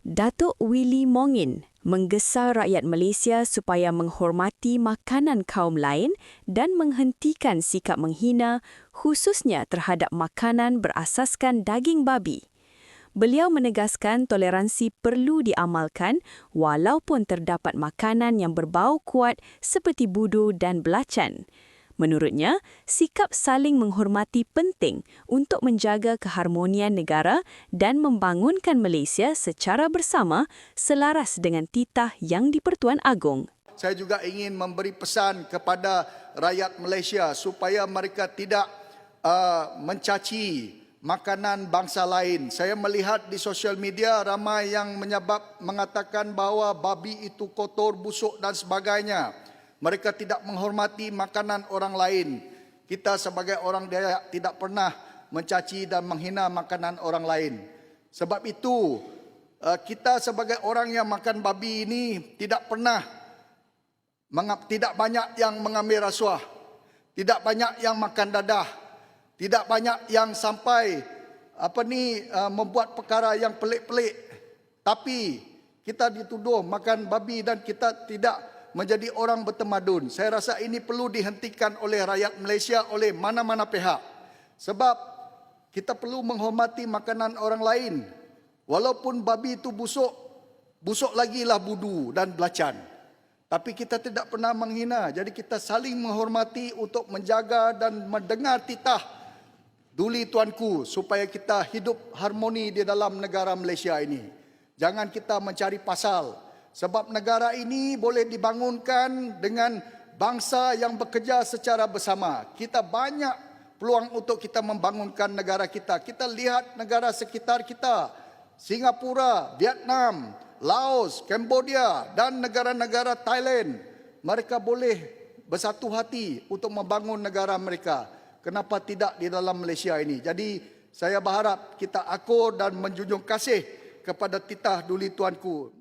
Datuk Willy Mongin menggesa rakyat Malaysia supaya menghormati makanan kaum lain dan menghentikan sikap menghina khususnya terhadap makanan berasaskan daging babi. Beliau menegaskan toleransi perlu diamalkan walaupun terdapat makanan yang berbau kuat seperti budu dan belacan. Menurutnya, sikap saling menghormati penting untuk menjaga keharmonian negara dan membangunkan Malaysia secara bersama selaras dengan titah Yang di-Pertuan Agong. Saya juga ingin memberi pesan kepada rakyat Malaysia supaya mereka tidak mencaci makanan bangsa lain. Saya melihat di sosial media ramai yang mengatakan bahawa babi itu kotor, busuk dan sebagainya. Mereka tidak menghormati makanan orang lain. Kita sebagai orang Dayak tidak pernah mencaci dan menghina makanan orang lain. Sebab itu, kita sebagai orang yang makan babi ini tidak banyak yang mengambil rasuah. Tidak banyak yang makan dadah. Tidak banyak yang sampai membuat perkara yang pelik-pelik. Tapi kita dituduh makan babi dan kita tidak menjadi orang bertamadun. Saya rasa ini perlu dihentikan oleh rakyat Malaysia, oleh mana-mana pihak. Sebab kita perlu menghormati makanan orang lain. Walaupun babi itu busuk, busuk lagilah budu dan belacan. Tapi kita tidak pernah menghina. Jadi kita saling menghormati untuk menjaga dan mendengar titah Duli Tuanku supaya kita hidup harmoni di dalam negara Malaysia ini. Jangan kita mencari pasal. Sebab negara ini boleh dibangunkan dengan bangsa yang bekerja secara bersama. Kita banyak peluang untuk kita membangunkan negara kita. Kita lihat negara sekitar kita. Singapura, Vietnam, Laos, Cambodia dan negara-negara Thailand. Mereka boleh bersatu hati untuk membangun negara mereka. Kenapa tidak di dalam Malaysia ini? Jadi saya berharap kita akur dan menjunjung kasih kepada titah Duli Tuanku.